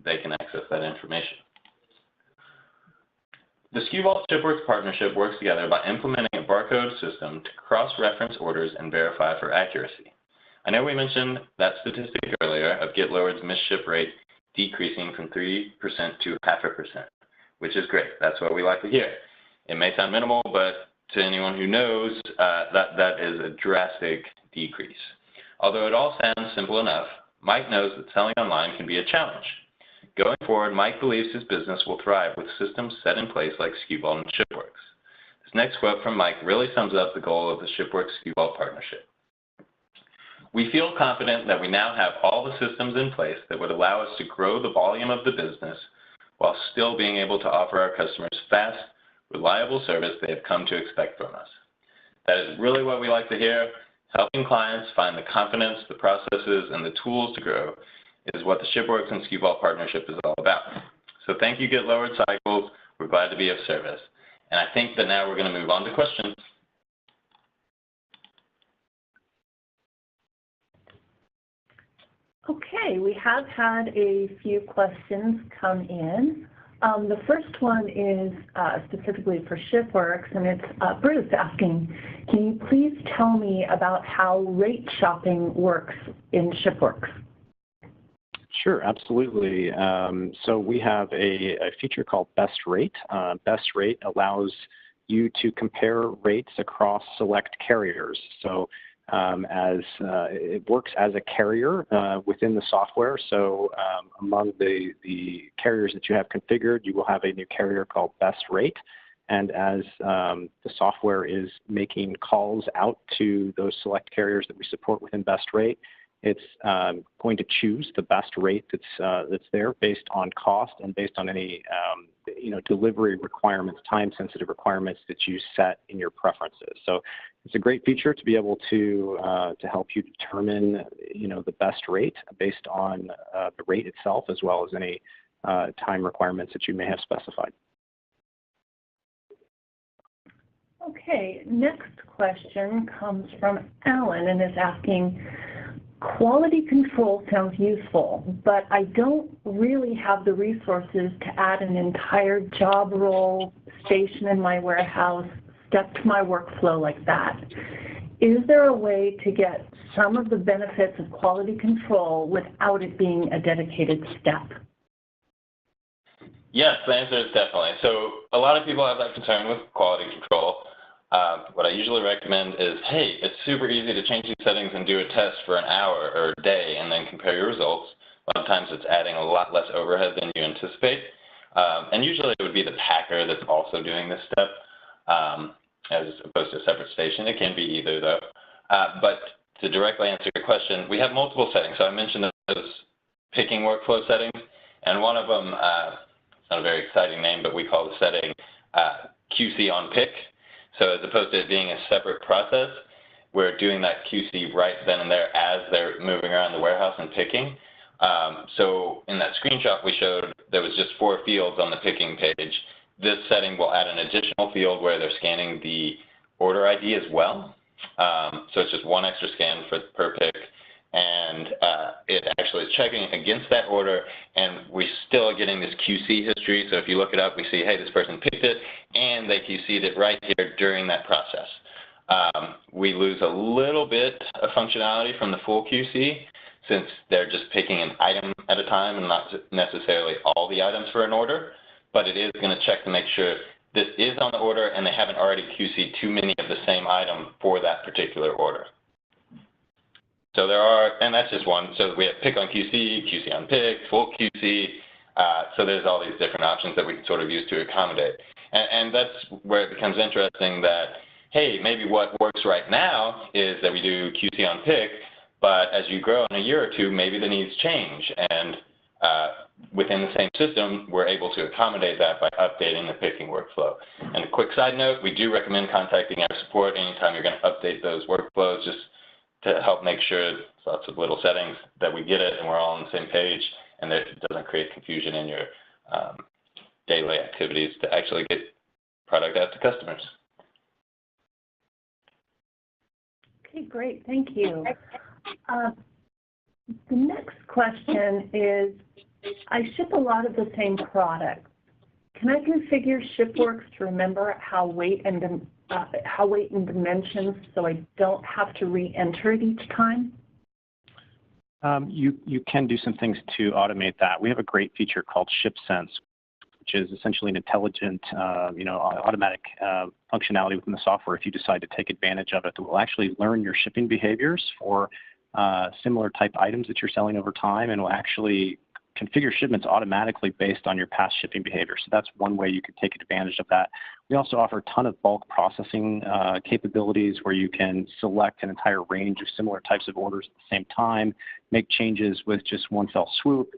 Speaker 3: they can access that information. The SKU Vault ShipWorks partnership works together by implementing a barcode system to cross-reference orders and verify for accuracy. I know we mentioned that statistic earlier of GetLowered's misship rate decreasing from 3% to 0.5%, which is great. That's what we like to hear. It may sound minimal, but to anyone who knows, that is a drastic decrease. Although it all sounds simple enough, Mike knows that selling online can be a challenge. Going forward, Mike believes his business will thrive with systems set in place like SKU Vault and ShipWorks. This next quote from Mike really sums up the goal of the ShipWorks SKU Vault partnership. We feel confident that we now have all the systems in place that would allow us to grow the volume of the business while still being able to offer our customers fast, reliable service they have come to expect from us. That is really what we like to hear. Helping clients find the confidence, the processes, and the tools to grow is what the ShipWorks and SKU Vault partnership is all about. So thank you, GetLowCycles. We're glad to be of service. And I think that now we're going to move on to questions.
Speaker 1: Okay, we have had a few questions come in. The first one is specifically for ShipWorks, and it's Bruce asking, can you please tell me about how rate shopping works in ShipWorks?
Speaker 2: Sure, absolutely. So we have a feature called Best Rate. Best Rate allows you to compare rates across select carriers. So it works as a carrier within the software. So among the carriers that you have configured, you will have a new carrier called Best Rate. And as the software is making calls out to those select carriers that we support within Best Rate, it's going to choose the best rate that's there based on cost and based on any delivery requirements, time-sensitive requirements that you set in your preferences. So it's a great feature to be able to help you determine the best rate based on the rate itself, as well as any time requirements that you may have specified.
Speaker 1: Okay, next question comes from Alan and is asking, quality control sounds useful, but I don't really have the resources to add an entire job role, station in my warehouse, step to my workflow like that. Is there a way to get some of the benefits of quality control without it being a dedicated step?
Speaker 3: Yes, the answer is definitely. So a lot of people have that concern with quality control. What I usually recommend is, hey, it's super easy to change these settings and do a test for an hour or a day and then compare your results. A lot of times it's adding a lot less overhead than you anticipate. And usually it would be the packer that's also doing this step as opposed to a separate station. It can be either, though. But to directly answer your question, we have multiple settings. So I mentioned those picking workflow settings, and one of them, it's not a very exciting name, but we call the setting QC on pick. So as opposed to it being a separate process, we're doing that QC right then and there as they're moving around the warehouse and picking. So in that screenshot we showed, there was just 4 fields on the picking page. This setting will add an additional field where they're scanning the order ID as well. So it's just 1 extra scan per pick, and it actually is checking against that order, and we're still getting this QC history. So if you look it up, we see, hey, this person picked it, and they QC'd it right here during that process. We lose a little bit of functionality from the full QC, since they're just picking an item at a time and not necessarily all the items for an order, but it is going to check to make sure this is on the order and they haven't already QC'd too many of the same item for that particular order. So there are, and that's just one, so we have pick on QC, QC on pick, full QC, so there's all these different options that we can sort of use to accommodate. And that's where it becomes interesting that, hey, maybe what works right now is that we do QC on pick, but as you grow in a year or two, maybe the needs change. And within the same system, we're able to accommodate that by updating the picking workflow. And a quick side note, we do recommend contacting our support anytime you're going to update those workflows, just to help make sure, lots of little settings, that we get it and we're all on the same page and that it doesn't create confusion in your daily activities to actually get product out to customers.
Speaker 1: Okay, great. Thank you. The next question is, I ship a lot of the same products. Can I configure ShipWorks to remember how weight and dimensions so I don't have to re-enter it each time?
Speaker 2: You can do some things to automate that. We have a great feature called ShipSense, which is essentially an intelligent, automatic functionality within the software. If you decide to take advantage of it, that will actually learn your shipping behaviors for similar type items that you're selling over time, and will actually configure shipments automatically based on your past shipping behavior. So that's one way you can take advantage of that. We also offer a ton of bulk processing capabilities where you can select an entire range of similar types of orders at the same time, make changes with just one fell swoop,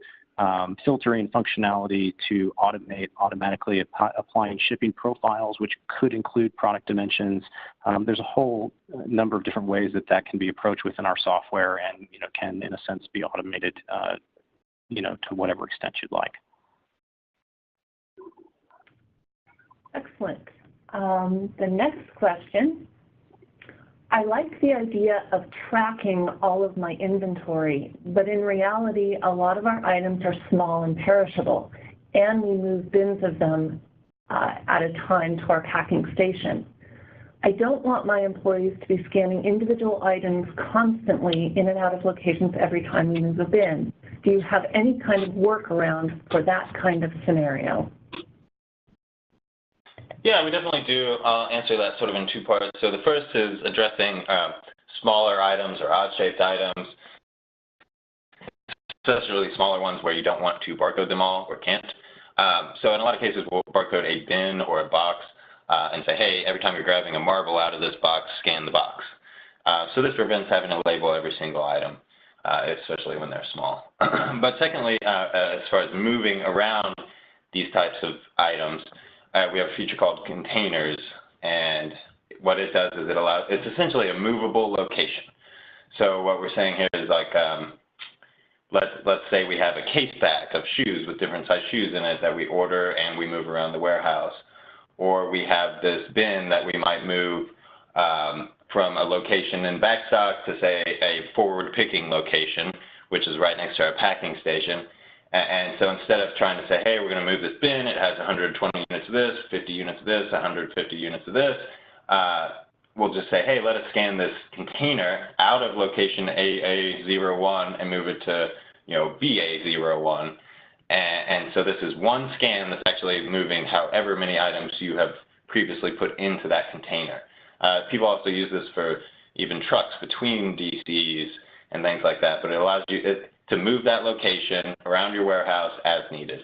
Speaker 2: filtering functionality to automatically applying shipping profiles, which could include product dimensions. There's a whole number of different ways that can be approached within our software, and can in a sense be automated to whatever extent you'd like.
Speaker 1: Excellent. The next question. I like the idea of tracking all of my inventory, but in reality, a lot of our items are small and perishable, and we move bins of them at a time to our packing station. I don't want my employees to be scanning individual items constantly in and out of locations every time we move a bin. Do you have any kind of workaround for that kind of scenario?
Speaker 3: Yeah, we definitely do. I'll answer that sort of in 2 parts. So the first is addressing smaller items or odd-shaped items, especially smaller ones where you don't want to barcode them all or can't. So in a lot of cases, we'll barcode a bin or a box and say, hey, every time you're grabbing a marble out of this box, scan the box. So this prevents having to label every single item, especially when they're small. But secondly, as far as moving around these types of items, we have a feature called containers, and what it does is it's essentially a movable location. So what we're saying here is like, let's say we have a case back of shoes with different size shoes in it that we order and we move around the warehouse. Or we have this bin that we might move from a location in backstock to, say, a forward picking location, which is right next to our packing station. And so instead of trying to say, hey, we're going to move this bin, it has 120 units of this, 50 units of this, 150 units of this, we'll just say, hey, let us scan this container out of location AA01 and move it to, BA01. And so this is one scan that's actually moving however many items you have previously put into that container. People also use this for even trucks between DCs and things like that, but it allows you to move that location around your warehouse as needed.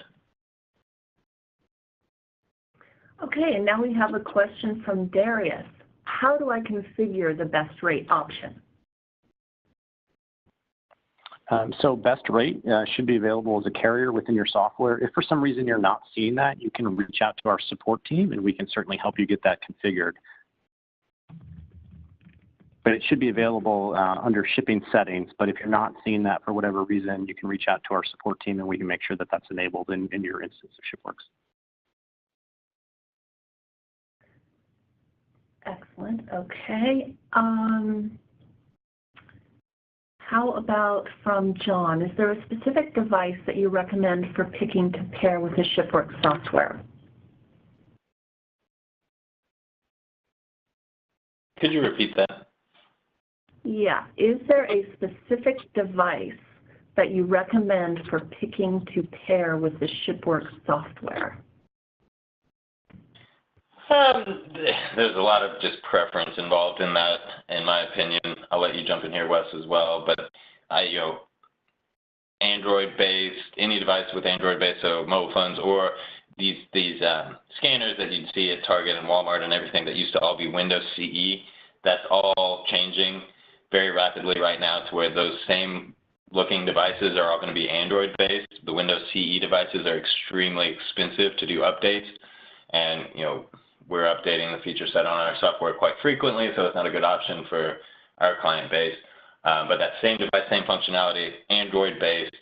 Speaker 1: Okay, and now we have a question from Darius. How do I configure the best rate option?
Speaker 2: So best rate should be available as a carrier within your software. If for some reason you're not seeing that, you can reach out to our support team and we can certainly help you get that configured. But it should be available under shipping settings. But if you're not seeing that for whatever reason, you can reach out to our support team and we can make sure that that's enabled in your instance of ShipWorks.
Speaker 1: Excellent. Okay. How about from John? Is there a specific device that you recommend for picking to pair with the ShipWorks software?
Speaker 3: Could you repeat that?
Speaker 1: Yeah. Is there a specific device that you recommend for picking to pair with the ShipWorks software?
Speaker 3: There's a lot of just preference involved in that, in my opinion. I'll let you jump in here, Wes, as well. But Android-based, any device with Android-based, so mobile phones, or these scanners that you'd see at Target and Walmart and everything that used to all be Windows CE, that's all changing very rapidly right now to where those same looking devices are all going to be Android-based. The Windows CE devices are extremely expensive to do updates, and we're updating the feature set on our software quite frequently, so it's not a good option for our client base. But that same device, same functionality, Android-based,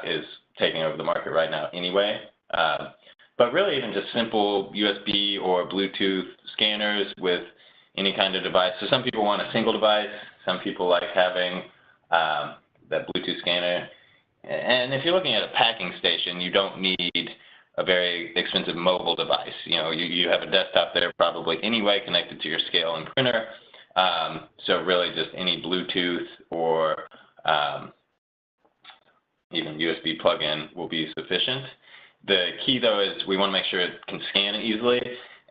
Speaker 3: is taking over the market right now anyway. But really, even just simple USB or Bluetooth scanners with any kind of device. So some people want a single device. Some people like having that Bluetooth scanner. And if you're looking at a packing station, you don't need a very expensive mobile device. You have a desktop there probably anyway connected to your scale and printer. So really just any Bluetooth or even USB plug-in will be sufficient. The key though is we want to make sure it can scan easily.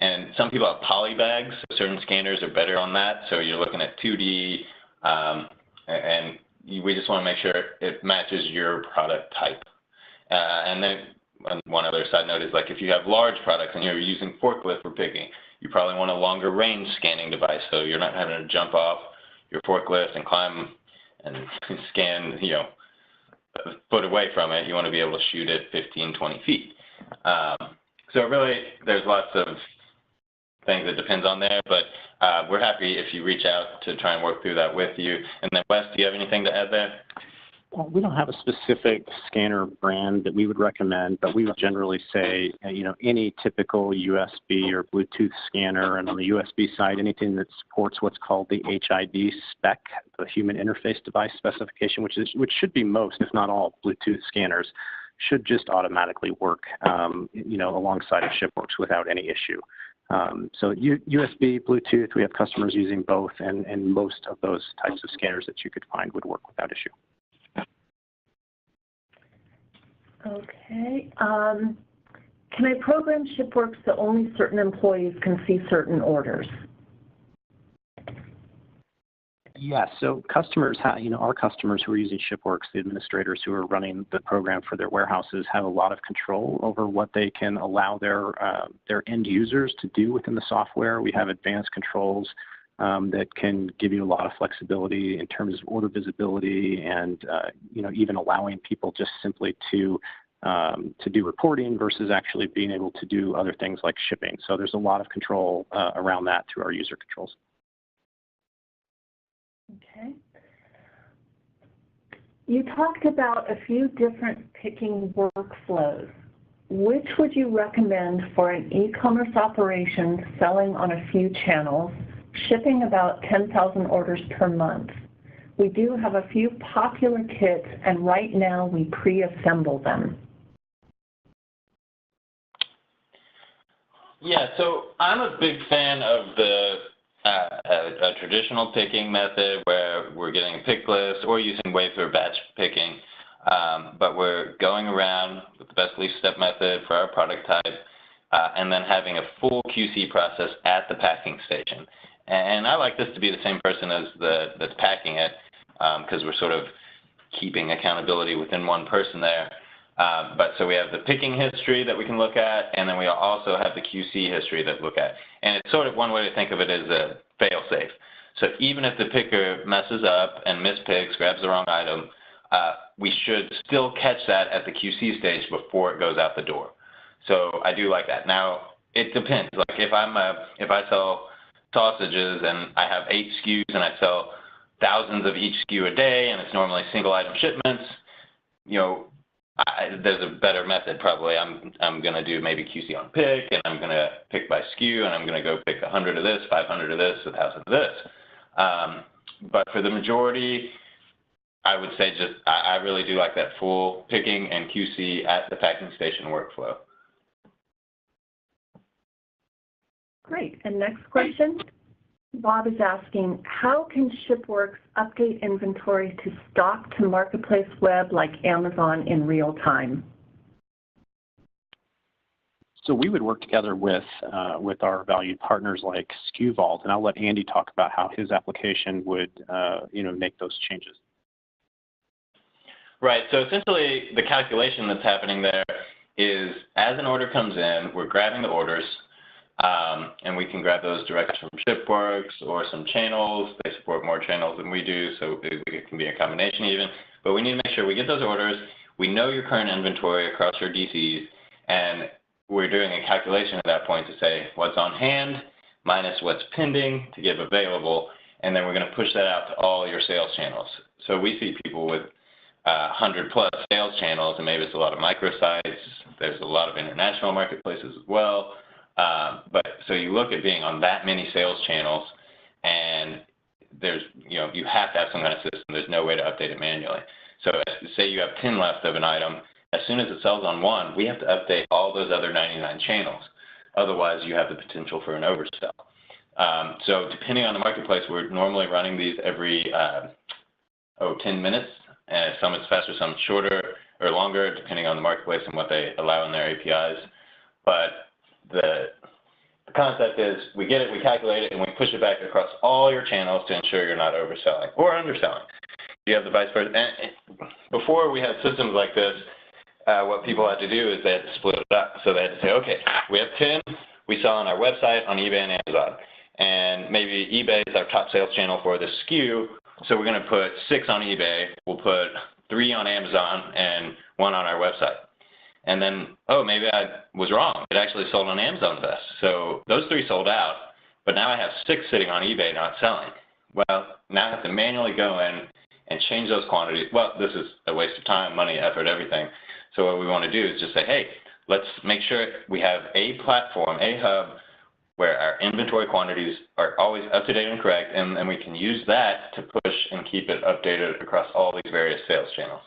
Speaker 3: And some people have poly bags, so certain scanners are better on that. So you're looking at 2D, and we just want to make sure it matches your product type. And then one other side note is, like, if you have large products and you're using forklift for picking, you probably want a longer range scanning device, so you're not having to jump off your forklift and climb and scan, a foot away from it. You want to be able to shoot it 15, 20 feet. So really, there's lots of things that depends on there, but we're happy if you reach out to try and work through that with you. And then, Wes, do you have anything to add there?
Speaker 2: Well, we don't have a specific scanner brand that we would recommend, but we would generally say, any typical USB or Bluetooth scanner, and on the USB side, anything that supports what's called the HID spec, the Human Interface Device Specification, which should be most, if not all, Bluetooth scanners, should just automatically work, alongside of ShipWorks without any issue. So USB, Bluetooth, we have customers using both, and most of those types of scanners that you could find would work without issue.
Speaker 1: Okay. Can I program ShipWorks so only certain employees can see certain orders?
Speaker 2: Yes. So customers, our customers who are using ShipWorks, the administrators who are running the program for their warehouses, have a lot of control over what they can allow their end users to do within the software. We have advanced controls that can give you a lot of flexibility in terms of order visibility, and even allowing people just simply to do reporting versus actually being able to do other things like shipping. So there's a lot of control around that through our user controls.
Speaker 1: Okay. You talked about a few different picking workflows. Which would you recommend for an e-commerce operation selling on a few channels, shipping about 10,000 orders per month? We do have a few popular kits, and right now we pre-assemble them.
Speaker 3: Yeah, so I'm a big fan of a traditional picking method where we're getting a pick list or using wafer batch picking, but we're going around with the best least step method for our product type, and then having a full QC process at the packing station. And I like this to be the same person as that's packing it, because we're sort of keeping accountability within one person there. But so we have the picking history that we can look at, and then we also have the QC history that we look at. And it's sort of one way to think of it as a fail-safe. So even if the picker messes up and mispicks, grabs the wrong item, we should still catch that at the QC stage before it goes out the door. So I do like that. Now, it depends. Like if I sell sausages and I have 8 SKUs and I sell thousands of each SKU a day and it's normally single item shipments, you know, there's a better method probably. I'm going to do maybe QC on pick, and I'm going to pick by SKU, and I'm going to go pick 100 of this, 500 of this, 1,000 of this. But for the majority, I would say I really do like that full picking and QC at the packing station workflow.
Speaker 1: Great. And next question, Bob is asking, how can ShipWorks update inventory to stock to marketplace web like Amazon in real time?
Speaker 2: So we would work together with our valued partners like SKU Vault, and I'll let Andy talk about how his application would make those changes.
Speaker 3: Right. So essentially, the calculation that's happening there is as an order comes in, we're grabbing the orders. And we can grab those directly from ShipWorks or some channels. They support more channels than we do, so it can be a combination even. But we need to make sure we get those orders. We know your current inventory across your DCs, and we're doing a calculation at that point to say what's on hand minus what's pending to give available, and then we're going to push that out to all your sales channels. So we see people with 100+ sales channels, and maybe it's a lot of microsites. There's a lot of international marketplaces as well. But so you look at being on that many sales channels, and there's, you have to have some kind of system. There's no way to update it manually. So say you have 10 left of an item, as soon as it sells on one, we have to update all those other 99 channels. Otherwise, you have the potential for an oversell. So depending on the marketplace, we're normally running these every 10 minutes. And some it's faster, some it's shorter or longer, depending on the marketplace and what they allow in their APIs. But the concept is we get it, we calculate it, and we push it back across all your channels to ensure you're not overselling or underselling. You have the vice versa. And before we had systems like this, what people had to do is they had to split it up. So they had to say, okay, we have 10 we sell on our website, on eBay and Amazon. And maybe eBay is our top sales channel for this SKU, so we're going to put 6 on eBay, we'll put 3 on Amazon, and 1 on our website. And then, oh, maybe I was wrong. It actually sold on Amazon best. So those 3 sold out, but now I have 6 sitting on eBay not selling. Well, now I have to manually go in and change those quantities. Well, this is a waste of time, money, effort, everything. So what we want to do is just say, hey, let's make sure we have a platform, a hub, where our inventory quantities are always up to date and correct, and we can use that to push and keep it updated across all these various sales channels.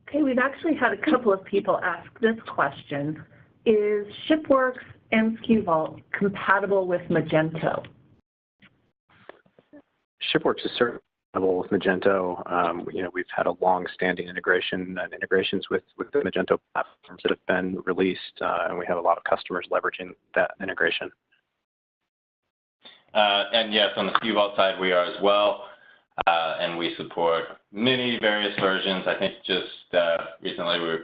Speaker 1: Okay, we've actually had a couple of people ask this question. Is ShipWorks and SKU Vault compatible with Magento?
Speaker 2: ShipWorks is certainly compatible with Magento. We've had a long-standing integration and integrations with the Magento platforms that have been released, and we have a lot of customers leveraging that integration.
Speaker 3: And yes, on the SKU Vault side, we are as well. And we support many various versions. I think just recently we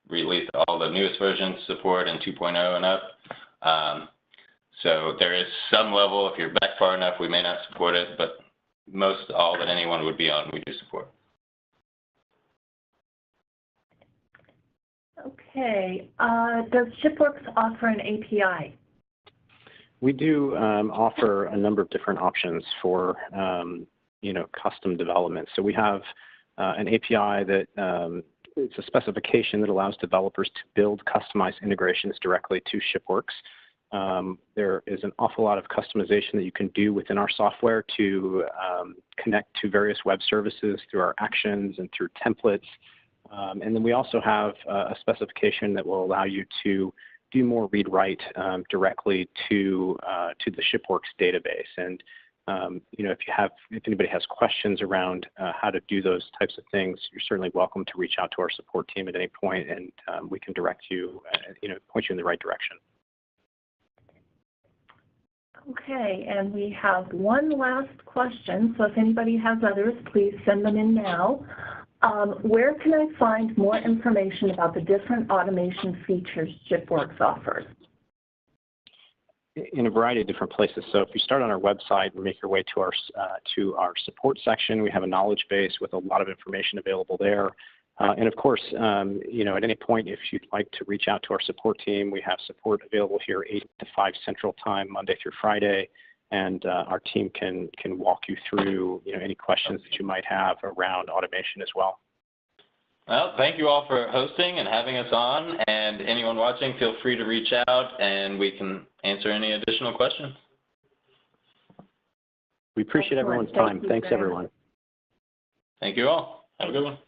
Speaker 3: released all the newest versions support in 2.0 and up. So there is some level, if you're back far enough, we may not support it, but most all that anyone would be on, we do support.
Speaker 1: Okay. Does ShipWorks offer an API?
Speaker 2: We do offer a number of different options for custom development. So we have an API that it's a specification that allows developers to build customized integrations directly to ShipWorks. There is an awful lot of customization that you can do within our software to connect to various web services through our actions and through templates. And then we also have a specification that will allow you to do more read-write directly to the ShipWorks database. And if anybody has questions around how to do those types of things, you're certainly welcome to reach out to our support team at any point, and we can direct you, point you in the right direction.
Speaker 1: Okay, and we have one last question, so if anybody has others, please send them in now. Where can I find more information about the different automation features ShipWorks offers?
Speaker 2: In a variety of different places. So if you start on our website and make your way to our support section, we have a knowledge base with a lot of information available there. And of course, you know, at any point, if you'd like to reach out to our support team, we have support available here 8 to 5 Central Time, Monday through Friday, and our team can walk you through, you know, any questions that you might have around automation as well.
Speaker 3: Well, thank you all for hosting and having us on, and anyone watching, feel free to reach out and we can answer any additional questions.
Speaker 2: We appreciate everyone's time. Thanks, everyone.
Speaker 3: Thank you all. Have a good one.